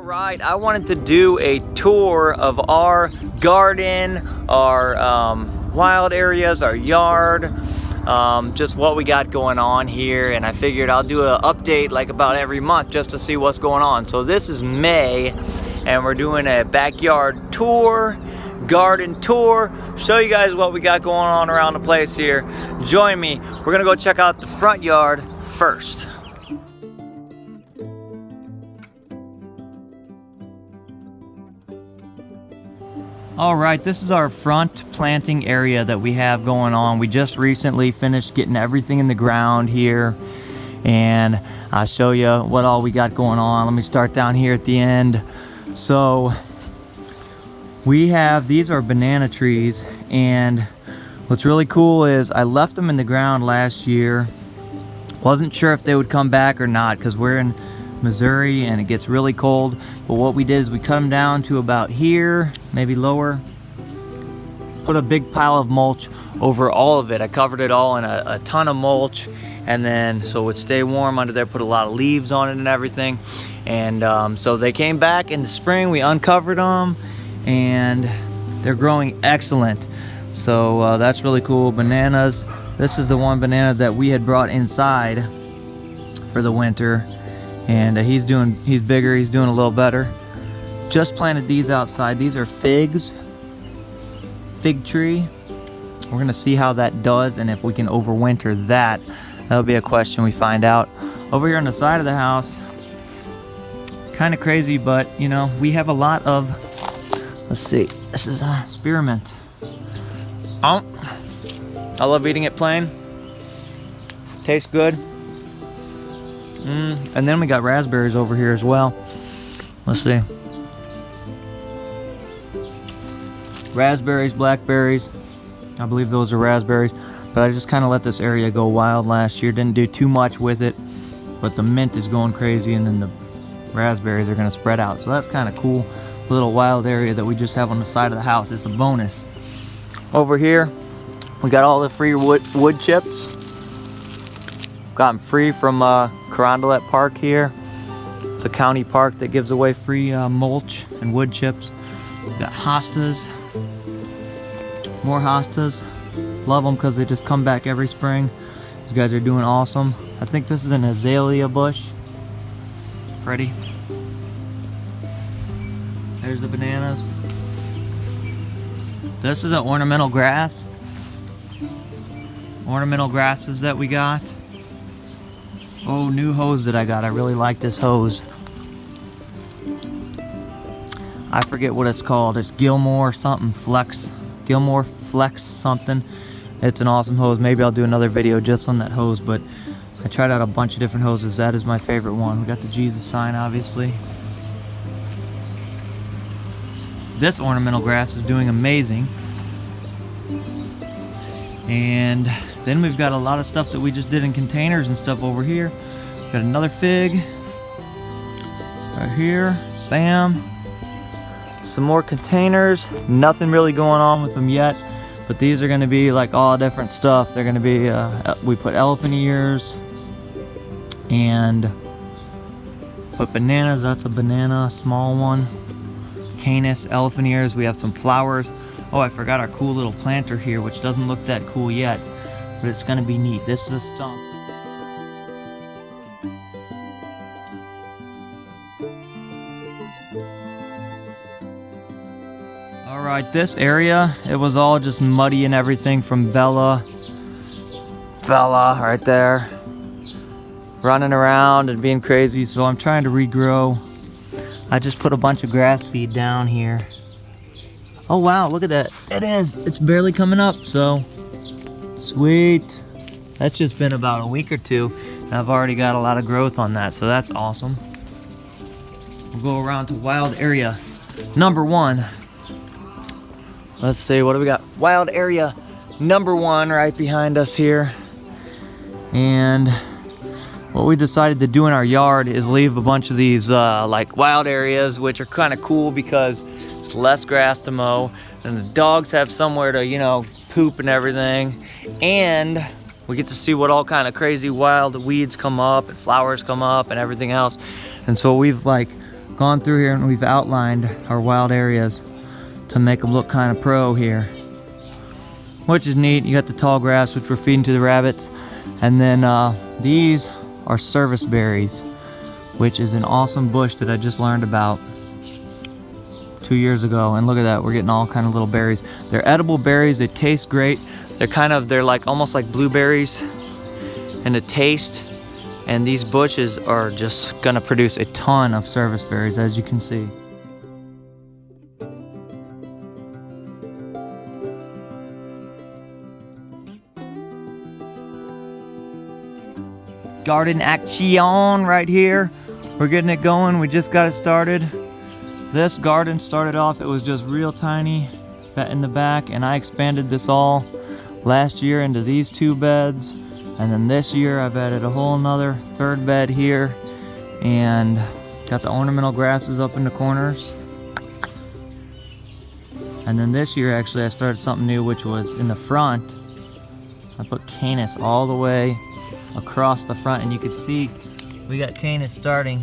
right, I wanted to do a tour of our garden, our wild areas, our yard, just what we got going on here, and I figured I'll do an update like about every month just to see what's going on. So this is May, and we're doing a backyard tour, garden tour, show you guys what we got going on around the place here. Join me. We're gonna go check out the front yard first. All right, this is our front planting area that we have going on. We just recently finished getting everything in the ground here, and I'll show you what all we got going on. Let me start down here at the end. So we have, these are banana trees, and what's really cool is I left them in the ground last year. Wasn't sure if they would come back or not because we're in Missouri and it gets really cold, but what we did is we cut them down to about here, maybe lower, put a big pile of mulch over all of it. I covered it all in a ton of mulch, and then so it would stay warm under there, put a lot of leaves on it and everything, and so they came back in the spring. We uncovered them and they're growing excellent, so that's really cool. Bananas, this is the one banana that we had brought inside for the winter, and he's bigger, he's doing a little better. Just planted these outside. These are figs, fig tree. We're gonna see how that does and if we can overwinter that. That'll be a question we find out. Over here on the side of the house, kind of crazy, but you know, we have a lot of, let's see, this is spearmint. I love eating it plain. Tastes good. And then we got raspberries over here as well. Let's see. Raspberries, blackberries. I believe those are raspberries. But I just kind of let this area go wild last year. Didn't do too much with it. But the mint is going crazy, and then the raspberries are going to spread out. So that's kind of cool. Little wild area that we just have on the side of the house. It's a bonus. Over here, we got all the free wood chips. Got them free from Carondelet Park here. It's a county park that gives away free mulch and wood chips. We got hostas, more hostas. Love them because they just come back every spring. You guys are doing awesome. I think this is an azalea bush. Pretty. There's the bananas. This is an ornamental grass. Ornamental grasses that we got. Oh, new hose that I got. I really like this hose. I forget what it's called. It's Gilmore something Flex. Gilmore Flex something. It's an awesome hose. Maybe I'll do another video just on that hose, but I tried out a bunch of different hoses. That is my favorite one. We got the Jesus sign, obviously. This ornamental grass is doing amazing. And then we've got a lot of stuff that we just did in containers and stuff over here. Got another fig right here. Bam. Some more containers. Nothing really going on with them yet, but these are going to be like all different stuff. They're going to be, we put elephant ears and put bananas. That's a banana, small one. Canis, elephant ears. We have some flowers. Oh, I forgot our cool little planter here, which doesn't look that cool yet, but it's gonna be neat. This is a stump. All right, this area, it was all just muddy and everything from Bella right there, running around and being crazy, so I'm trying to regrow. I just put a bunch of grass seed down here. Oh wow, look at that. It's barely coming up, so sweet. That's just been about a week or two, and I've already got a lot of growth on that, so that's awesome. We'll go around to wild area number 1. Let's see, what do we got? Wild area number 1 right behind us here. And what we decided to do in our yard is leave a bunch of these like wild areas, which are kind of cool because it's less grass to mow, and the dogs have somewhere to, you know, poop and everything, and we get to see what all kind of crazy wild weeds come up and flowers come up and everything else. And so we've like gone through here and we've outlined our wild areas to make them look kind of pro here, which is neat. You got the tall grass, which we're feeding to the rabbits, and then these are service berries, which is an awesome bush that I just learned about 2 years ago. And look at that, we're getting all kind of little berries. They're edible berries, they taste great. They're like almost like blueberries in the taste. And these bushes are just gonna produce a ton of service berries, as you can see. Garden action right here. We're getting it going, we just got it started. This garden started off, it was just real tiny in the back, and I expanded this all last year into these 2 beds. And then this year I've added a whole nother 3rd bed here, and got the ornamental grasses up in the corners. And then this year actually I started something new, which was in the front. I put canis all the way across the front, and you can see we got canis starting.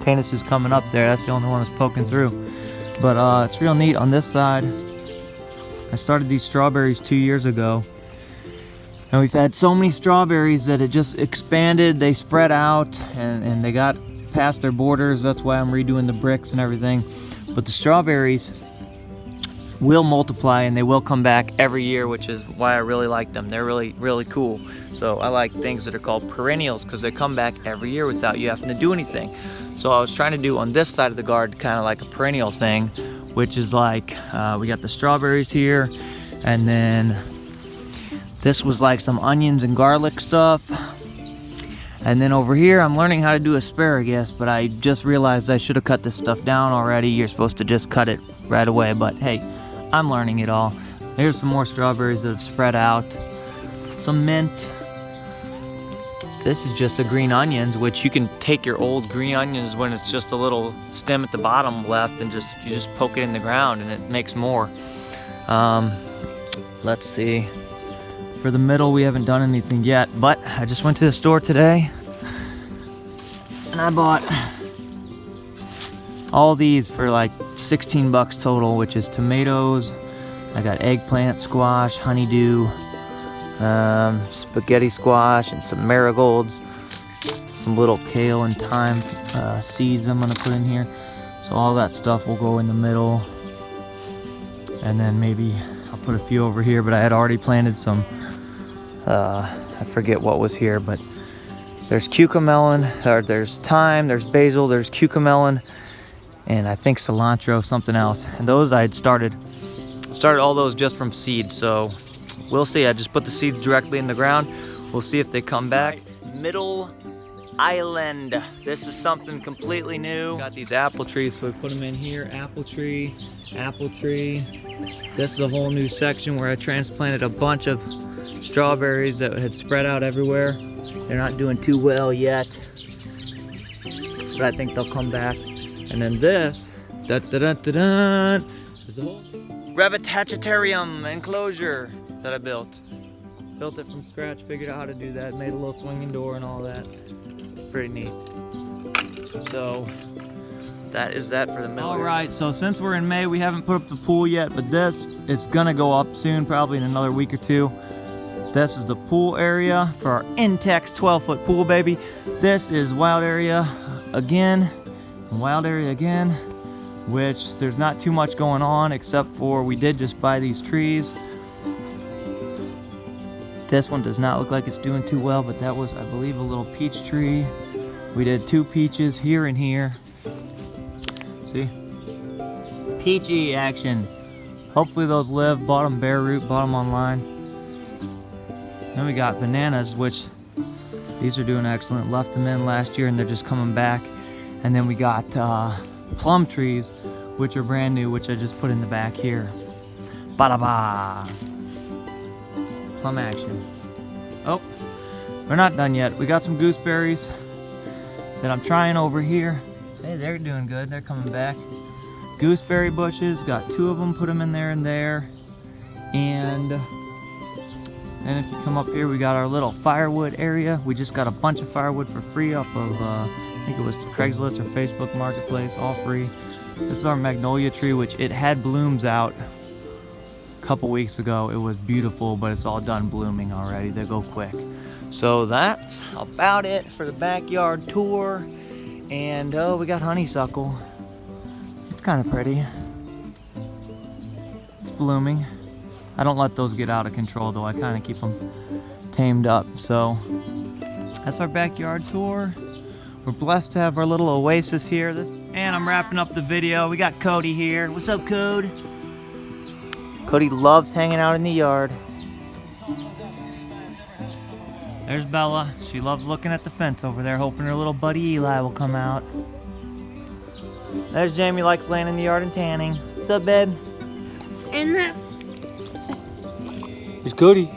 Canis is coming up there, that's the only one that's poking through. But it's real neat on this side. I started these strawberries 2 years ago. And we've had so many strawberries that it just expanded, they spread out, and they got past their borders. That's why I'm redoing the bricks and everything. But the strawberries will multiply and they will come back every year, which is why I really like them. They're really, really cool. So I like things that are called perennials because they come back every year without you having to do anything. So I was trying to do on this side of the garden kind of like a perennial thing, which is like, we got the strawberries here, and then this was like some onions and garlic stuff. And then over here, I'm learning how to do asparagus, but I just realized I should have cut this stuff down already. You're supposed to just cut it right away, but hey, I'm learning it all. Here's some more strawberries that have spread out. Some mint. This is just a green onions, which you can take your old green onions when it's just a little stem at the bottom left and you just poke it in the ground and it makes more. Let's see. For the middle, we haven't done anything yet, but I just went to the store today and I bought all these for like 16 bucks total, which is tomatoes. I got eggplant, squash, honeydew, spaghetti squash, and some marigolds, some little kale and thyme seeds I'm gonna put in here. So all that stuff will go in the middle, and then maybe I'll put a few over here, but I had already planted some, I forget what was here, but there's cucamelon, or there's thyme, there's basil, there's cucamelon, and I think cilantro, something else. And those I had started all those just from seeds, so we'll see. I just put the seeds directly in the ground. We'll see if they come back. Middle Island. This is something completely new. Got these apple trees, so we put them in here. Apple tree, apple tree. This is a whole new section where I transplanted a bunch of strawberries that had spread out everywhere. They're not doing too well yet, but I think they'll come back. And then this, is a whole Revitacitarium enclosure that I built. Built it from scratch, figured out how to do that, made a little swinging door and all that. Pretty neat. So that is that for the middle. All right, so since we're in May, we haven't put up the pool yet, but it's gonna go up soon, probably in another week or two. This is the pool area for our Intex 12-foot pool, baby. This is wild area again, which there's not too much going on except for we did just buy these trees. This one does not look like it's doing too well, but that was, I believe, a little peach tree. We did 2 peaches here and here. See? Peachy action. Hopefully those live. Bought them bare root, bought them online. Then we got bananas, which these are doing excellent. Left them in last year and they're just coming back. And then we got plum trees, which are brand new, which I just put in the back here. Ba-da-ba! Plum action. Oh, we're not done yet. We got some gooseberries that I'm trying over here. Hey, they're doing good. They're coming back. Gooseberry bushes, got 2 of them, put them in there and there. And then if you come up here, we got our little firewood area. We just got a bunch of firewood for free off of think it was Craigslist or Facebook Marketplace, all free. This is our magnolia tree, which it had blooms out a couple weeks ago. It was beautiful, but it's all done blooming already. They go quick. So that's about it for the backyard tour. And oh, we got honeysuckle. It's kind of pretty. It's blooming. I don't let those get out of control though. I kind of keep them tamed up. So that's our backyard tour. We're blessed to have our little oasis here. And I'm wrapping up the video. We got Cody here. What's up, Cody? Cody loves hanging out in the yard. There's Bella. She loves looking at the fence over there, hoping her little buddy Eli will come out. There's Jamie, likes laying in the yard and tanning. What's up, babe? And that. Here's Cody.